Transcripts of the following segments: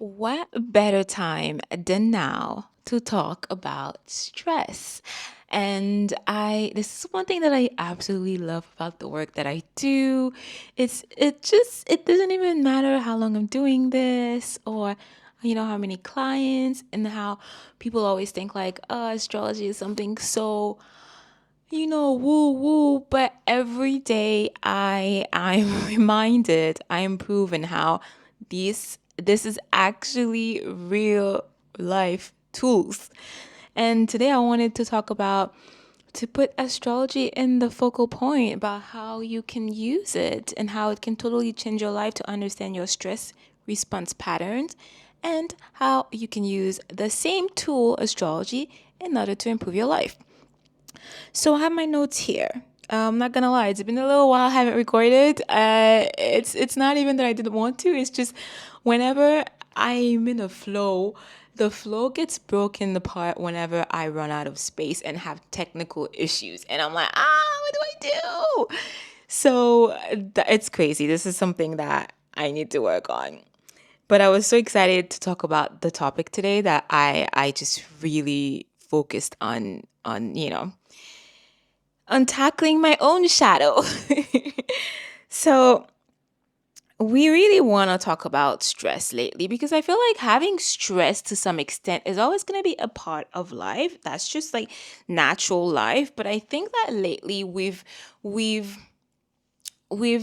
What better time than now to talk about stress? And this is one thing that I absolutely love about the work that I do. It doesn't even matter how long I'm doing this or how many clients and how people always think like, oh, astrology is something so woo woo, but every day I'm reminded, I'm proven how this is actually real life tools. And today I wanted to talk about to put astrology in the focal point about how you can use it and how it can totally change your life to understand your stress response patterns and how you can use the same tool, astrology, in order to improve your life. So I have my notes here. I'm not gonna lie, it's been a little while I haven't recorded. It's not even that I didn't want to. It's just whenever I'm in a flow, the flow gets broken apart whenever I run out of space and have technical issues, and I'm like, what do I do? So it's crazy. This is something that I need to work on. But I was so excited to talk about the topic today that I just really focused on tackling my own shadow. So, we really want to talk about stress lately because I feel like having stress to some extent is always going to be a part of life. That's just like natural life, but I think that lately we've we've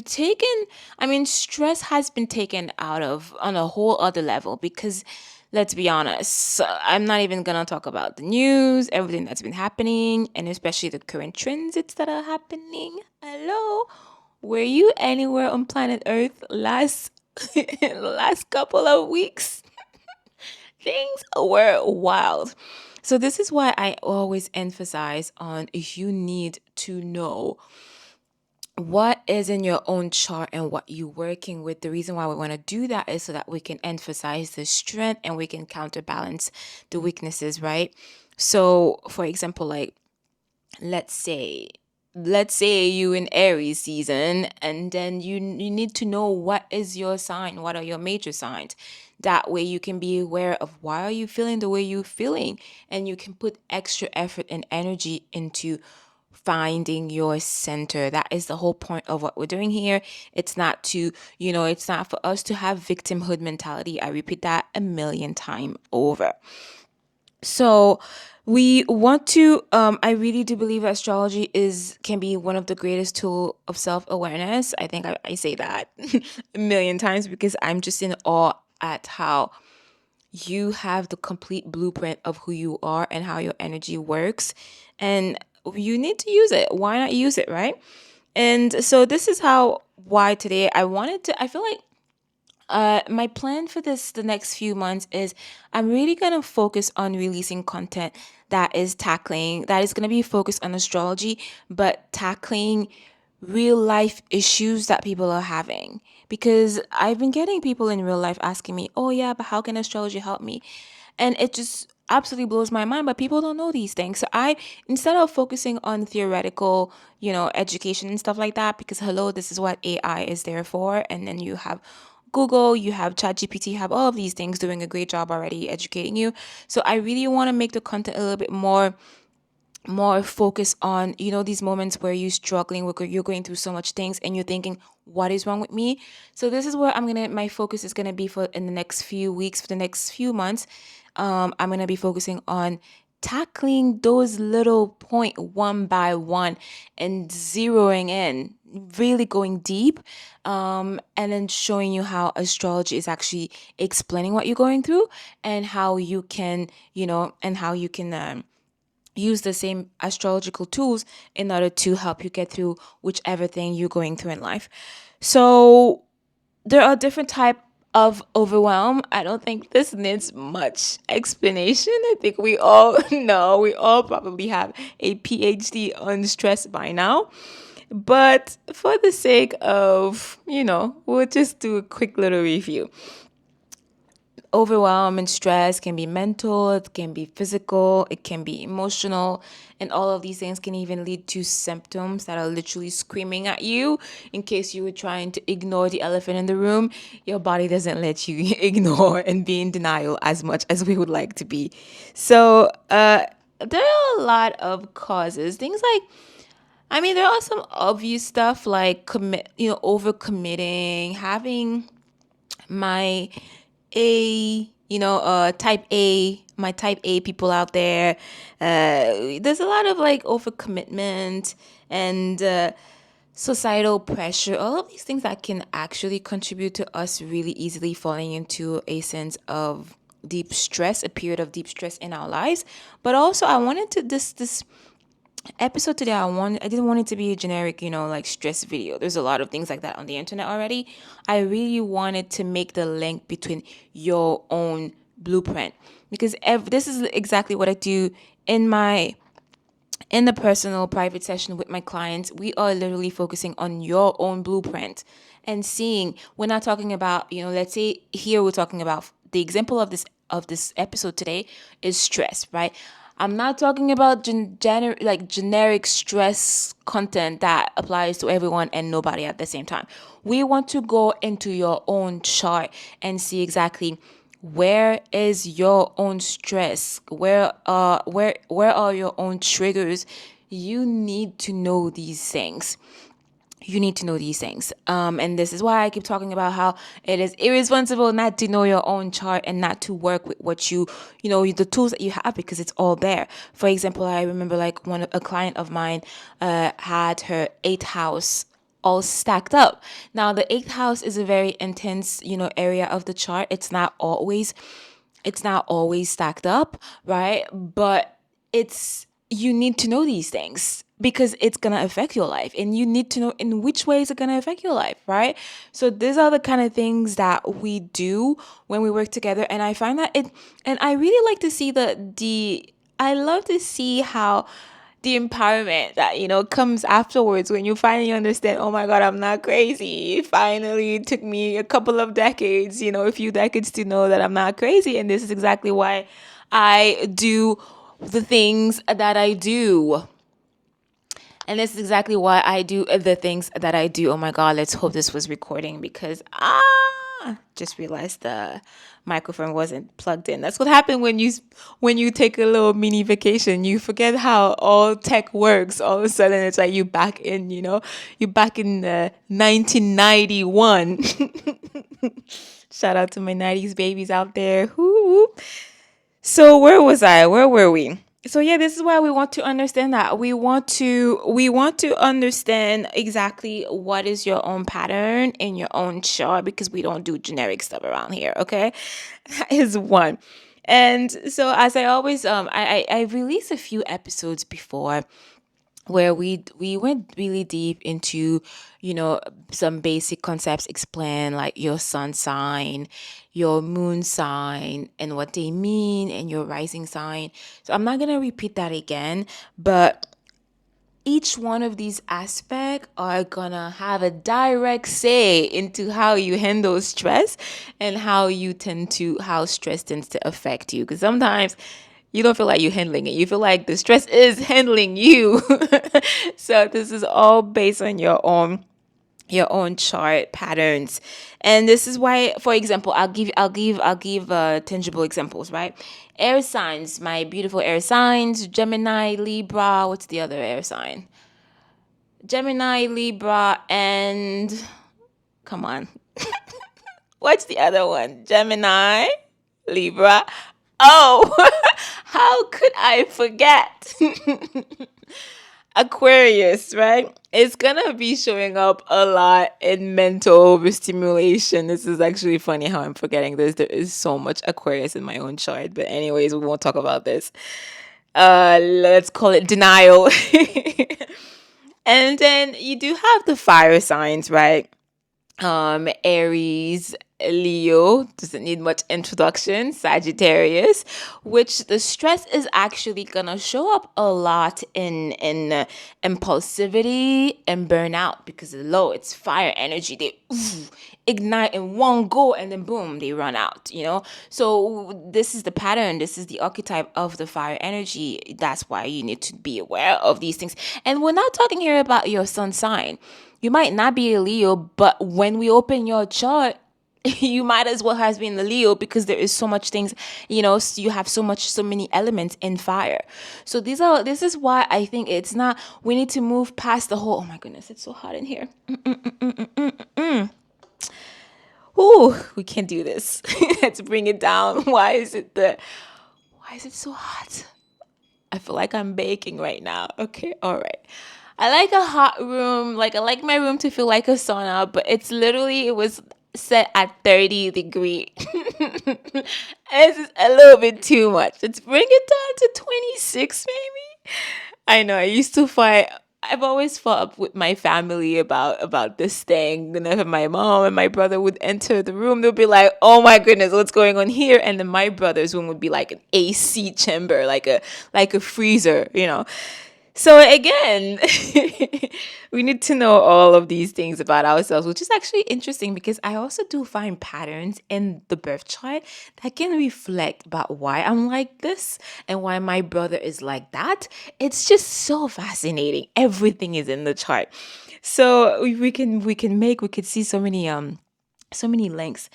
taken I mean stress has been taken out of on a whole other level because let's be honest, I'm not even gonna talk about the news, everything that's been happening, and especially the current transits that are happening. Hello, were you anywhere on planet earth last last couple of weeks? Things were wild. So this is why I always emphasize on you need to know what is in your own chart and what you're working with. The reason why we want to do that is so that we can emphasize the strength and we can counterbalance the weaknesses, right? So, for example, like let's say you in Aries season, and then you need to know what is your sign, what are your major signs. That way you can be aware of why are you feeling the way you're feeling, and you can put extra effort and energy into finding your center. That is the whole point of what we're doing here. It's not to, it's not for us to have victimhood mentality. I repeat that a million times over. So we want to I really do believe astrology is can be one of the greatest tool of self-awareness. I think I say that a million times because I'm just in awe at how you have the complete blueprint of who you are and how your energy works, and you need to use it. Why not use it, right? And so this is how why today I feel like my plan for the next few months is I'm really gonna focus on releasing content that is gonna be focused on astrology, but tackling real life issues that people are having. Because I've been getting people in real life asking me, "Oh yeah, but how can astrology help me?" And it just absolutely blows my mind, but people don't know these things. So I instead of focusing on theoretical, education and stuff like that, because hello, this is what AI is there for, and then you have Google, you have ChatGPT, you have all of these things doing a great job already educating you. So I really want to make the content a little bit more focused on these moments where you're struggling, where you're going through so much things and you're thinking, what is wrong with me? So this is where my focus is going to be for in the next few weeks, for the next few months. I'm going to be focusing on tackling those little point one by one and zeroing in, really going deep, and then showing you how astrology is actually explaining what you're going through, and how you can use the same astrological tools in order to help you get through whichever thing you're going through in life. So there are different type of overwhelm. I don't think this needs much explanation. I think we all know, we all probably have a PhD on stress by now. But for the sake of, we'll just do a quick little review. overwhelm and stress can be mental, it can be physical, it can be emotional, and all of these things can even lead to symptoms that are literally screaming at you. In case you were trying to ignore the elephant in the room, your body doesn't let you ignore and be in denial as much as we would like to be. So, there are a lot of causes. Things like, I mean, there are some obvious stuff like overcommitting, having my type A, my type A people out there. There's a lot of like overcommitment and societal pressure, all of these things that can actually contribute to us really easily falling into a sense of deep stress, a period of deep stress in our lives. But also, I wanted to this episode today, I didn't want it to be a generic, like stress video. There's a lot of things like that on the internet already. I really wanted to make the link between your own blueprint, because this is exactly what I do in the personal private session with my clients. We are literally focusing on your own blueprint and seeing, we're not talking about, let's say here we're talking about the example of this episode today is stress, right? I'm not talking about generic stress content that applies to everyone and nobody at the same time. We want to go into your own chart and see exactly where is your own stress, where are your own triggers. You need to know these things. And this is why I keep talking about how it is irresponsible not to know your own chart and not to work with what the tools that you have, because it's all there. For example, I remember like a client of mine had her eighth house all stacked up. Now, the eighth house is a very intense, area of the chart. It's not always stacked up, right? But you need to know these things because it's going to affect your life, and you need to know in which ways it's going to affect your life, right? So these are the kind of things that we do when we work together. And I find that and I really like to see I love to see how the empowerment that comes afterwards when you finally understand, oh my god, I'm not crazy. Finally, it took me a couple of decades, a few decades, to know that I'm not crazy, and this is exactly why I do the things that I do. And this is exactly why I do the things that I do. Oh my god, let's hope this was recording, because just realized the microphone wasn't plugged in. That's what happened when you take a little mini vacation. You forget how all tech works. All of a sudden it's like you back in 1991. Shout out to my 90s babies out there. Woo. So where was I? Where were we? So yeah, this is why we want to understand that. We want to understand exactly what is your own pattern in your own chart, because we don't do generic stuff around here, okay? That is one. And so, as I always I released a few episodes before where we went really deep into some basic concepts, explain like your sun sign, your moon sign, and what they mean, and your rising sign. So I'm not going to repeat that again, but each one of these aspects are gonna have a direct say into how you handle stress and how stress tends to affect you. Because sometimes you don't feel like you're handling it. You feel like the stress is handling you. So this is all based on your own chart patterns. And this is why, for example, I'll give tangible examples, right? Air signs, my beautiful air signs: Gemini, Libra. What's the other air sign? Gemini, Libra, and come on. What's the other one? Gemini, Libra. Oh, how could I forget? Aquarius, right? It's gonna be showing up a lot in mental overstimulation. This is actually funny how I'm forgetting this. There is so much Aquarius in my own chart. But anyways, we won't talk about this. Let's call it denial. And then you do have the fire signs, right? Aries, Leo, doesn't need much introduction, Sagittarius, which the stress is actually gonna show up a lot in impulsivity and burnout because the low, it's fire energy. They ignite in one go and then boom, they run out, you know? So this is the pattern, this is the archetype of the fire energy. That's why you need to be aware of these things. And we're not talking here about your sun sign. You might not be a Leo, but when we open your chart, you might as well have been the Leo because there is so much things, you have so many elements in fire. So this is why I think it's not, we need to move past the whole, oh my goodness, it's so hot in here. Ooh, we can't do this. Let's bring it down. Why is it so hot? I feel like I'm baking right now. Okay, all right. I like a hot room. Like I like my room to feel like a sauna, but it was set at 30 degree. This is a little bit too much. Let's bring it down to 26 maybe. I know I used to fight. I've always fought up with my family about this thing. Whenever my mom and my brother would enter the room, they'll be like, "Oh my goodness, what's going on here?" And then my brother's room would be like an AC chamber, like a freezer, you know. So again, we need to know all of these things about ourselves, which is actually interesting because I also do find patterns in the birth chart that can reflect about why I'm like this and why my brother is like that. It's just so fascinating. Everything is in the chart. So we could see so many links.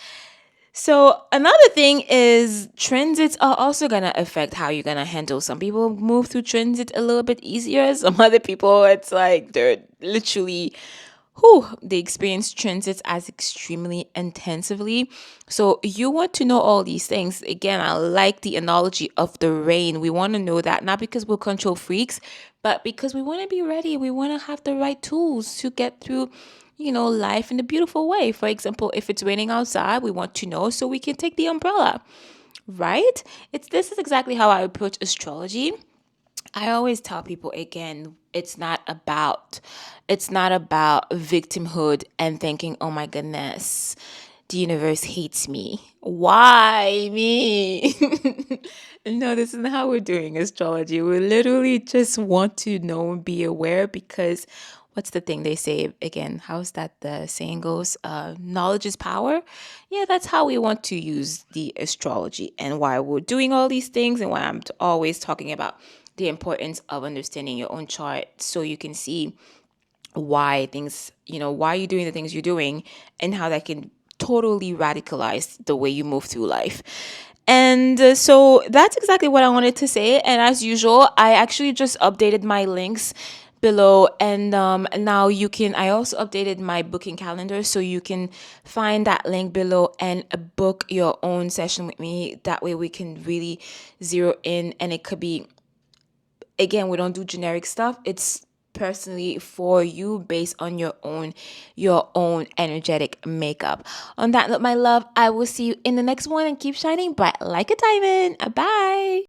So another thing is transits are also gonna affect how you're gonna handle. Some people move through transit a little bit easier. Some other people, it's like they're literally, they experience transits as extremely intensively. So you want to know all these things. Again, I like the analogy of the rain. We want to know that not because we're control freaks, but because we want to be ready. We want to have the right tools to get through life in a beautiful way. For example, if it's raining outside, we want to know so we can take the umbrella, right? This is exactly how I approach astrology. I always tell people again, it's not about victimhood and thinking, "Oh my goodness, the universe hates me. Why me?" No, this isn't how we're doing astrology. We literally just want to know and be aware because what's the thing they say again? How's that the saying goes? Knowledge is power. Yeah, that's how we want to use the astrology and why we're doing all these things and why I'm always talking about the importance of understanding your own chart so you can see why you're doing the things you're doing and how that can totally radicalize the way you move through life. And so that's exactly what I wanted to say. And as usual, I actually just updated my links below, and now I also updated my booking calendar so you can find that link below and book your own session with me. That way we can really zero in, and it could be, again, we don't do generic stuff. It's personally for you based on your own energetic makeup. On that note, my love, I will see you in the next one and keep shining bright like a diamond. Bye.